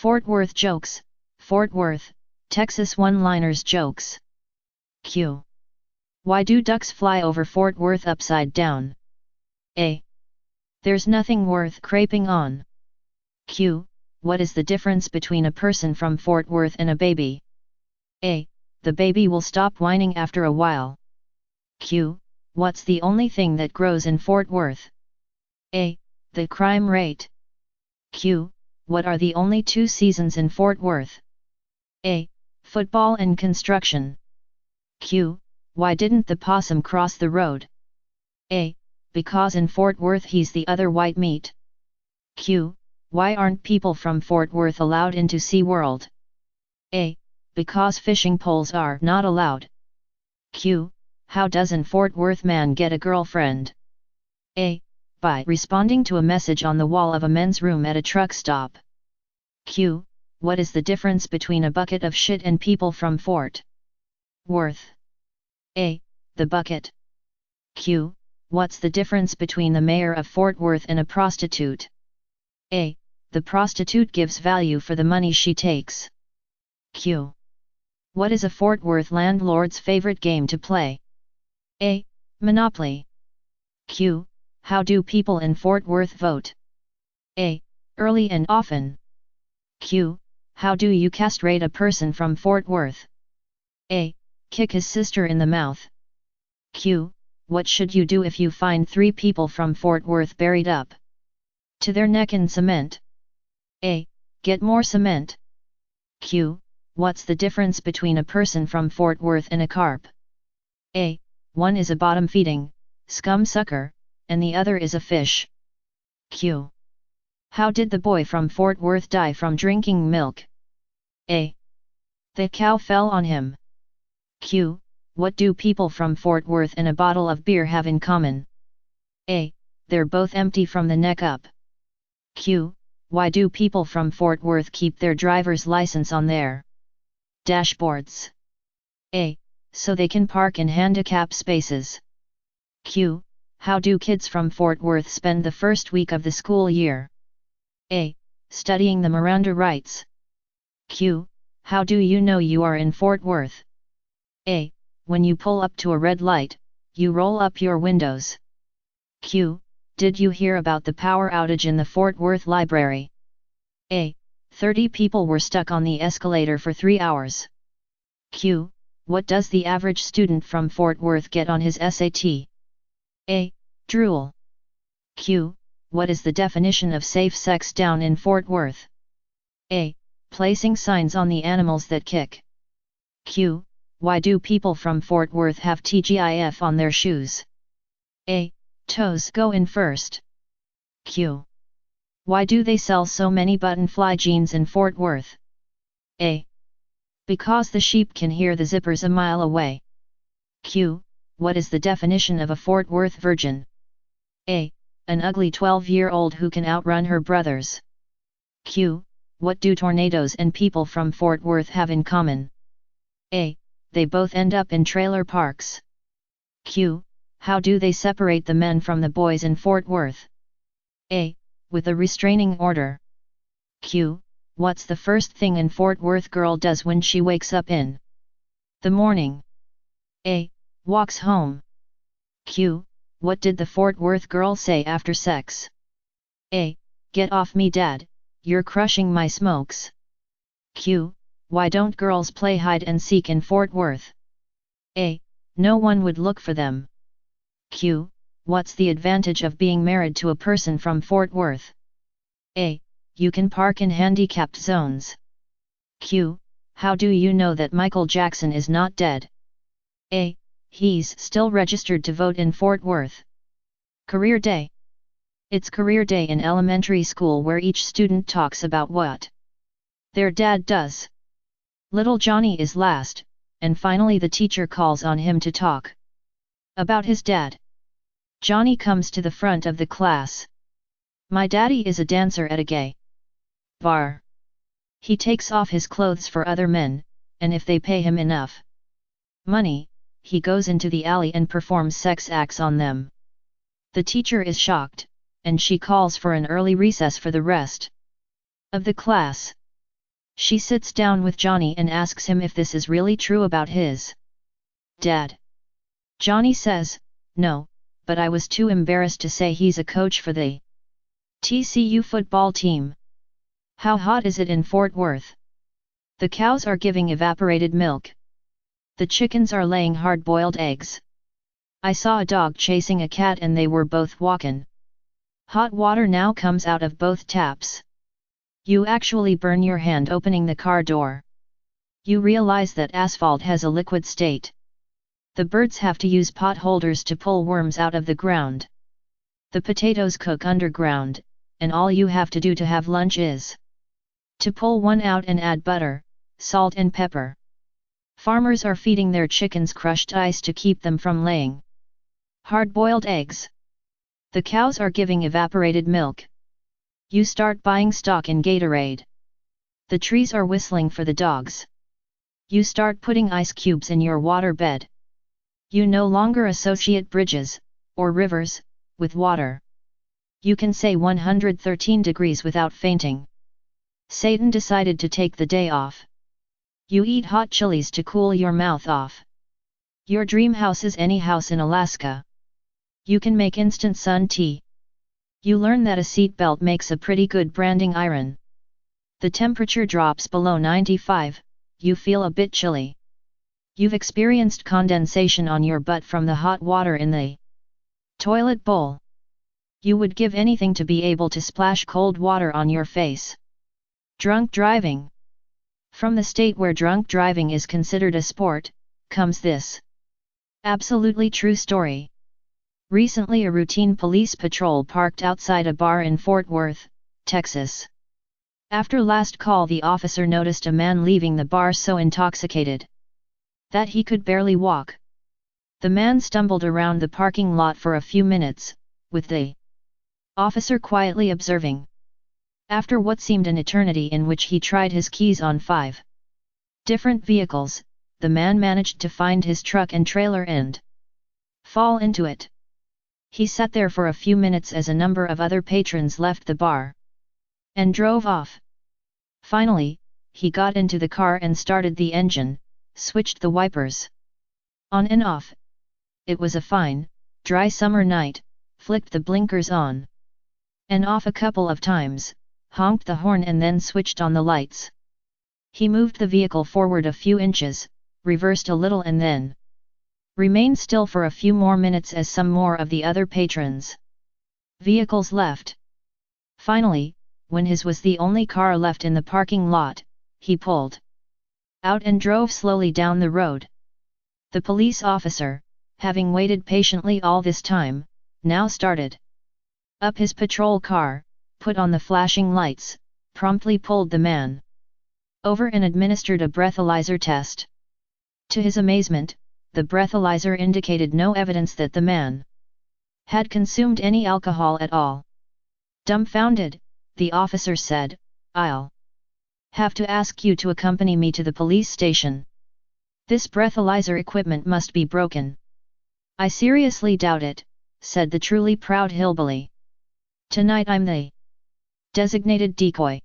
Fort Worth jokes, Fort Worth, Texas one-liners jokes. Q. Why do ducks fly over Fort Worth upside down? A. There's nothing worth craping on. Q. What is the difference between a person from Fort Worth and a baby? A. The baby will stop whining after a while. Q. What's the only thing that grows in Fort Worth? A. The crime rate. Q. What are the only two seasons in Fort Worth? A. Football and construction. Q. Why didn't the possum cross the road? A. Because in Fort Worth he's the other white meat. Q. Why aren't people from Fort Worth allowed into SeaWorld? A. Because fishing poles are not allowed. Q. How does an Fort Worth man get a girlfriend? A. By responding to a message on the wall of a men's room at a truck stop. Q. What is the difference between a bucket of shit and people from Fort Worth? A. The bucket. Q. What's the difference between the mayor of Fort Worth and a prostitute? A. The prostitute gives value for the money she takes. Q. What is a Fort Worth landlord's favorite game to play? A. Monopoly. Q. How do people in Fort Worth vote? A. Early and often. Q. How do you castrate a person from Fort Worth? A. Kick his sister in the mouth. Q. What should you do if you find 3 people from Fort Worth buried up to their neck in cement? A. Get more cement. Q. What's the difference between a person from Fort Worth and a carp? A. One is a bottom-feeding scum sucker, and the other is a fish. Q. How did the boy from Fort Worth die from drinking milk? A. The cow fell on him. Q. What do people from Fort Worth and a bottle of beer have in common? A. They're both empty from the neck up. Q. Why do people from Fort Worth keep their driver's license on their dashboards? A. So they can park in handicap spaces. Q. How do kids from Fort Worth spend the first week of the school year? A. Studying the Miranda rights. Q. How do you know you are in Fort Worth? A. When you pull up to a red light, you roll up your windows. Q. Did you hear about the power outage in the Fort Worth library? A. 30 people were stuck on the escalator for 3 hours. Q. What does the average student from Fort Worth get on his SAT? A. Drool. Q. What is the definition of safe sex down in Fort Worth? A. Placing signs on the animals that kick. Q. Why do people from Fort Worth have TGIF on their shoes? A. Toes go in first. Q. Why do they sell so many button-fly jeans in Fort Worth? A. Because the sheep can hear the zippers a mile away. Q. What is the definition of a Fort Worth virgin? A. An ugly 12-year-old who can outrun her brothers. Q. What do tornadoes and people from Fort Worth have in common? A. They both end up in trailer parks. Q. How do they separate the men from the boys in Fort Worth? A. With a restraining order. Q. What's the first thing an Fort Worth girl does when she wakes up in the morning? A. Walks home. Q. What did the Fort Worth girl say after sex? A. Get off me, Dad, you're crushing my smokes. Q. Why don't girls play hide and seek in Fort Worth? A. No one would look for them. Q. What's the advantage of being married to a person from Fort Worth? A. You can park in handicapped zones. Q. How do you know that Michael Jackson is not dead? A. He's still registered to vote in Fort Worth. Career Day. It's career day in elementary school where each student talks about what their dad does. Little Johnny is last, and finally the teacher calls on him to talk about his dad. Johnny comes to the front of the class. My daddy is a dancer at a gay bar. He takes off his clothes for other men, and if they pay him enough money, he goes into the alley and performs sex acts on them. The teacher is shocked, and she calls for an early recess for the rest of the class. She sits down with Johnny and asks him if this is really true about his dad. Johnny says, no, but I was too embarrassed to say he's a coach for the TCU football team. How hot is it in Fort Worth? The cows are giving evaporated milk. The chickens are laying hard-boiled eggs. I saw a dog chasing a cat and they were both walkin'. Hot water now comes out of both taps. You actually burn your hand opening the car door. You realize that asphalt has a liquid state. The birds have to use pot holders to pull worms out of the ground. The potatoes cook underground, and all you have to do to have lunch is to pull one out and add butter, salt and pepper. Farmers are feeding their chickens crushed ice to keep them from laying hard-boiled eggs. The cows are giving evaporated milk. You start buying stock in Gatorade. The trees are whistling for the dogs. You start putting ice cubes in your water bed. You no longer associate bridges, or rivers, with water. You can say 113 degrees without fainting. Satan decided to take the day off. You eat hot chilies to cool your mouth off. Your dream house is any house in Alaska. You can make instant sun tea. You learn that a seat belt makes a pretty good branding iron. The temperature drops below 95, you feel a bit chilly. You've experienced condensation on your butt from the hot water in the toilet bowl. You would give anything to be able to splash cold water on your face. Drunk driving. From the state where drunk driving is considered a sport, comes this absolutely true story. Recently a routine police patrol parked outside a bar in Fort Worth, Texas. After last call the officer noticed a man leaving the bar so intoxicated that he could barely walk. The man stumbled around the parking lot for a few minutes, with the officer quietly observing. After what seemed an eternity in which he tried his keys on 5 different vehicles, the man managed to find his truck and trailer and fall into it. He sat there for a few minutes as a number of other patrons left the bar and drove off. Finally, he got into the car and started the engine, switched the wipers on and off. It was a fine, dry summer night, flicked the blinkers on and off a couple of times, honked the horn and then switched on the lights. He moved the vehicle forward a few inches, reversed a little and then remained still for a few more minutes as some more of the other patrons' vehicles left. Finally, when his was the only car left in the parking lot, he pulled out and drove slowly down the road. The police officer, having waited patiently all this time, now started up his patrol car, put on the flashing lights, promptly pulled the man over and administered a breathalyzer test. To his amazement, the breathalyzer indicated no evidence that the man had consumed any alcohol at all. Dumbfounded, the officer said, "I'll have to ask you to accompany me to the police station. This breathalyzer equipment must be broken." "I seriously doubt it," said the truly proud hillbilly. "Tonight I'm the designated decoy."